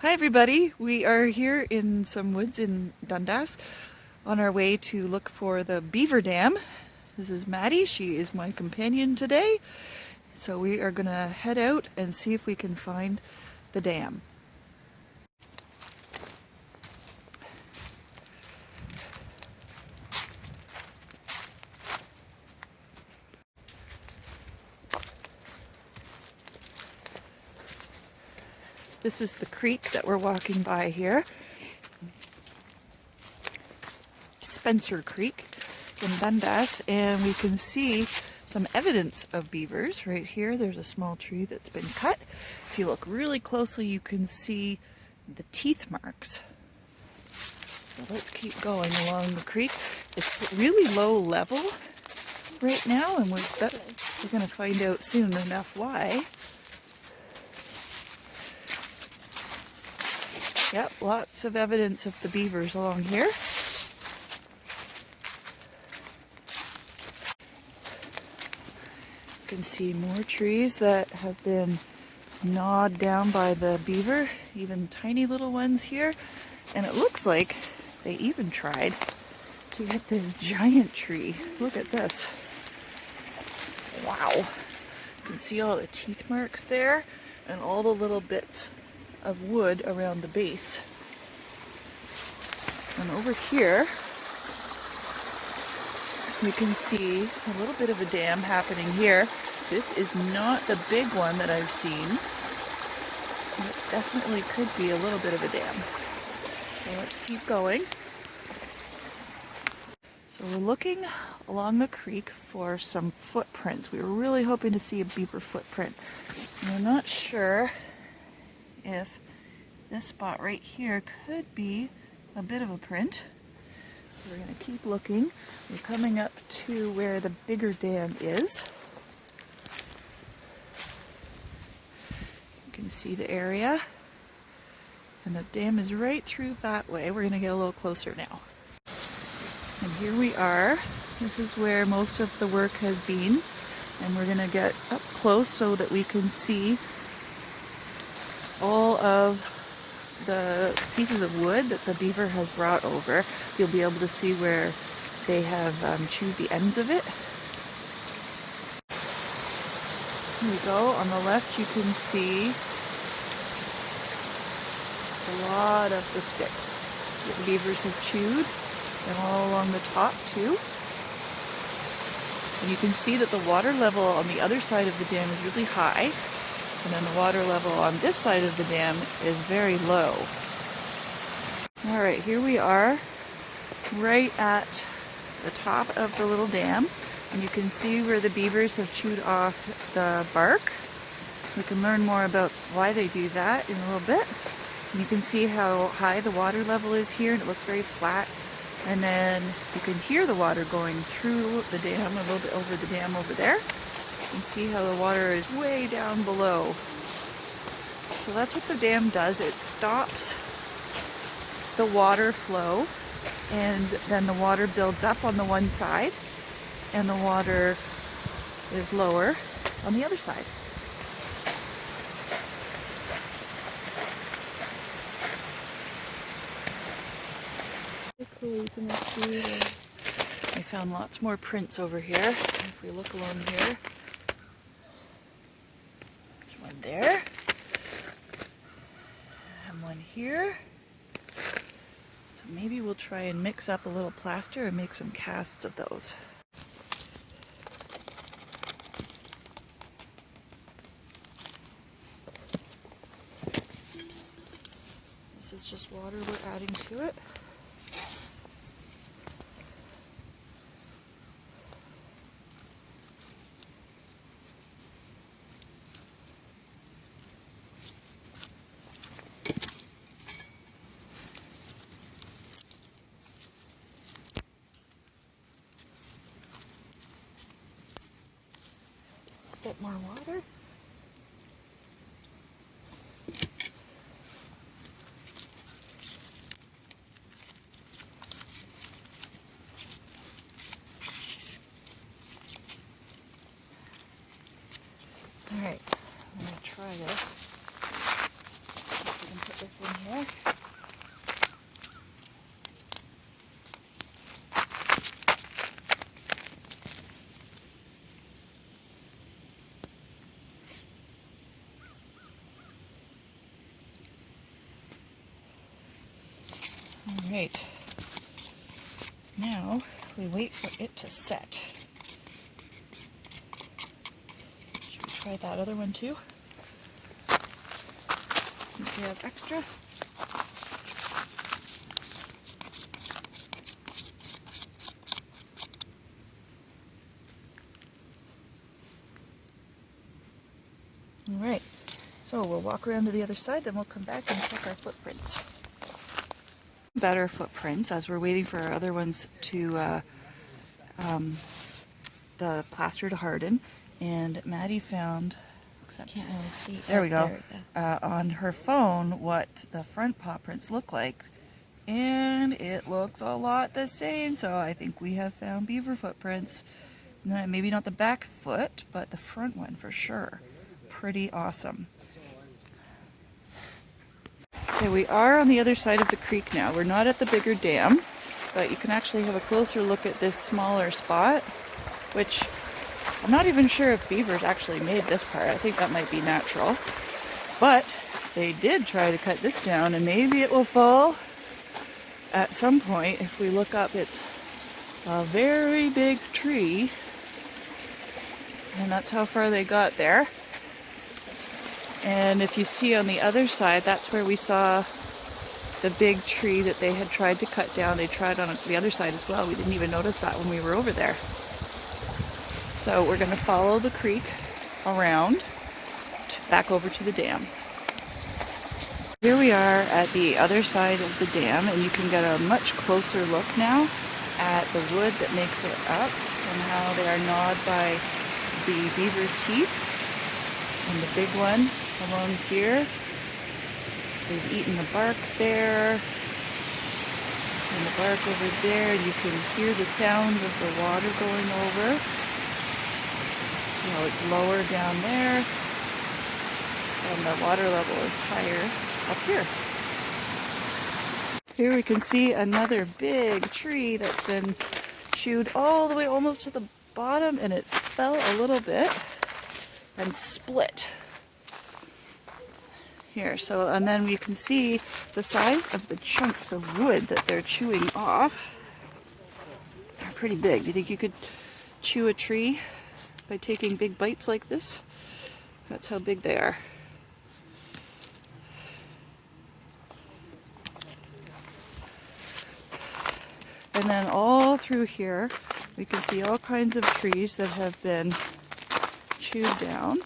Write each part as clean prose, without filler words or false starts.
Hi everybody, we are here in some woods in Dundas on our way to look for the Beaver Dam. This is Maddie, she is my companion today. So we are gonna head out and see if we can find the dam. This is the creek that we're walking by here. Spencer Creek in Dundas, and we can see some evidence of beavers right here. There's a small tree that's been cut. If you look really closely, you can see the teeth marks. So let's keep going along the creek. It's really low level right now, and we're going to find out soon enough why. Yep, lots of evidence of the beavers along here. You can see more trees that have been gnawed down by the beaver, even tiny little ones here. And it looks like they even tried to hit this giant tree. Look at this. Wow. You can see all the teeth marks there and all the little bits of wood around the base. And over here, we can see a little bit of a dam happening here. This is not the big one that I've seen. It definitely could be a little bit of a dam. So let's keep going. So we're looking along the creek for some footprints. We were really hoping to see a beaver footprint. And we're not sure if this spot right here could be a bit of a print. We're going to keep looking. We're coming up to where the bigger dam is. You can see the area. And the dam is right through that way. We're going to get a little closer now. And here we are. This is where most of the work has been. And we're going to get up close so that we can see all of the pieces of wood that the beaver has brought over. You'll be able to see where they have chewed the ends of it. Here we go. On the left you can see a lot of the sticks that the beavers have chewed, and all along the top too. And you can see that the water level on the other side of the dam is really high. And then the water level on this side of the dam is very low. Alright, here we are, right at the top of the little dam. And you can see where the beavers have chewed off the bark. We can learn more about why they do that in a little bit. And you can see how high the water level is here, and it looks very flat. And then you can hear the water going through the dam, a little bit over the dam over there. And see how the water is way down below. So that's what the dam does. It stops the water flow, and then the water builds up on the one side, and the water is lower on the other side. I found lots more prints over here. If we look along here, there's one there, and one here. So maybe we'll try and mix up a little plaster and make some casts of those. This is just water we're adding to it. Bit more water. Alright, I'm going to try this. We can put this footprints in here. All right. Now we wait for it to set. Should we try that other one too? Since we have extra. All right, so we'll walk around to the other side, then we'll come back and check our footprints. Better footprints as we're waiting for our other ones to the plaster to harden, and Maddie found, Can't really see. there we go, There we go. on her phone what the front paw prints look like, and it looks a lot the same. So I think we have found beaver footprints. Maybe not the back foot, but the front one for sure. Pretty awesome. Okay, we are on the other side of the creek now. We're not at the bigger dam, but you can actually have a closer look at this smaller spot, which I'm not even sure if beavers actually made this part. I think that might be natural. But they did try to cut this down, and maybe it will fall at some point. If we look up, it's a very big tree, and that's how far they got there. And if you see on the other side, that's where we saw the big tree that they had tried to cut down. They tried on the other side as well. We didn't even notice that when we were over there. So we're going to follow the creek around back over to the dam. Here we are at the other side of the dam, and you can get a much closer look now at the wood that makes it up and how they are gnawed by the beaver teeth. And the big one along here, they've eaten the bark there, and the bark over there, and you can hear the sound of the water going over. You know, it's lower down there, and the water level is higher up here. Here we can see another big tree that's been chewed all the way almost to the bottom, and it fell a little bit and split here. So, and then we can see the size of the chunks of wood that they're chewing off. They're pretty big. Do you think you could chew a tree by taking big bites like this? That's how big they are. And then all through here, we can see all kinds of trees that have been chewed down.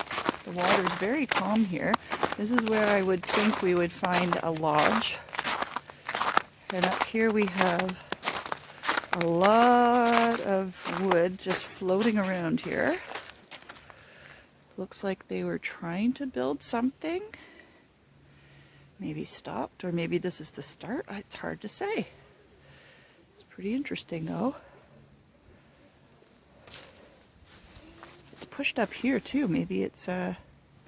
The water is very calm here. This is where I would think we would find a lodge. And up here we have a lot of wood just floating around here. Looks like they were trying to build something. Maybe stopped, or maybe this is the start. It's hard to say. It's pretty interesting though. It's pushed up here too. Maybe it's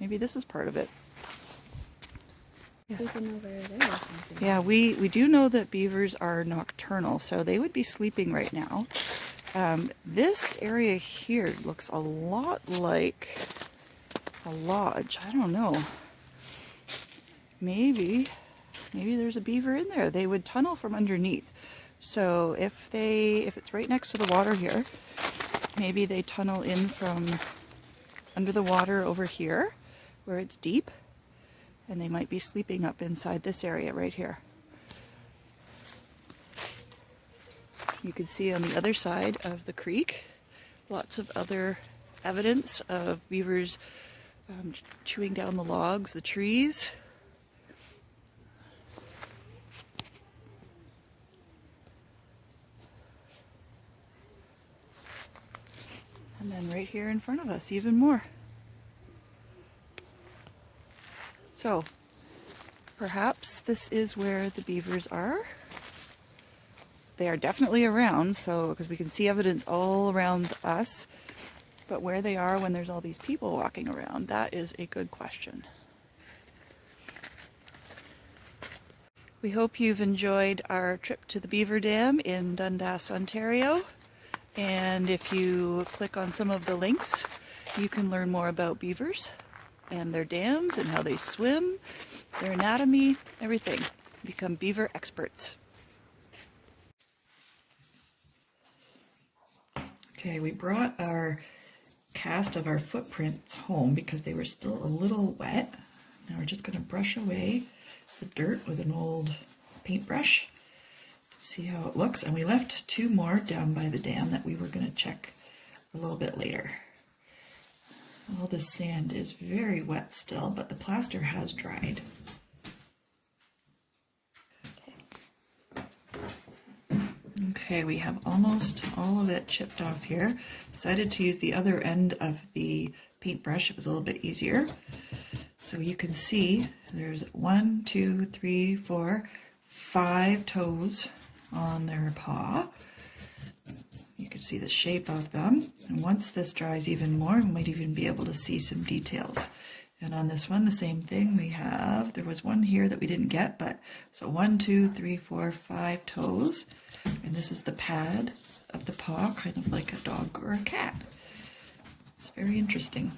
maybe this is part of it. Yeah. Sleeping over there or something. Yeah, we do know that beavers are nocturnal, so they would be sleeping right now. This area here looks a lot like a lodge. I don't know. Maybe there's a beaver in there. They would tunnel from underneath. So if it's right next to the water here, maybe they tunnel in from under the water over here where it's deep, and they might be sleeping up inside this area right here. You can see on the other side of the creek lots of other evidence of beavers chewing down the logs, the trees. And then right here in front of us, even more. So, perhaps this is where the beavers are. They are definitely around, so because we can see evidence all around us. But where they are when there's all these people walking around, that is a good question. We hope you've enjoyed our trip to the Beaver Dam in Dundas, Ontario. And if you click on some of the links, you can learn more about beavers and their dams and how they swim, their anatomy, everything. Become beaver experts. Okay, we brought our cast of our footprints home because they were still a little wet. Now we're just going to brush away the dirt with an old paintbrush to see how it looks. And we left 2 more down by the dam that we were going to check a little bit later. All the sand is very wet still, but the plaster has dried. Okay, we have almost all of it chipped off here. Decided to use the other end of the paintbrush. It was a little bit easier. So you can see there's 1, 2, 3, 4, 5 toes on their paw. You can see the shape of them. And once this dries even more, we might even be able to see some details. And on this one, the same thing. There was one here that we didn't get, but so 1, 2, 3, 4, 5 toes. And this is the pad of the paw, kind of like a dog or a cat. It's very interesting.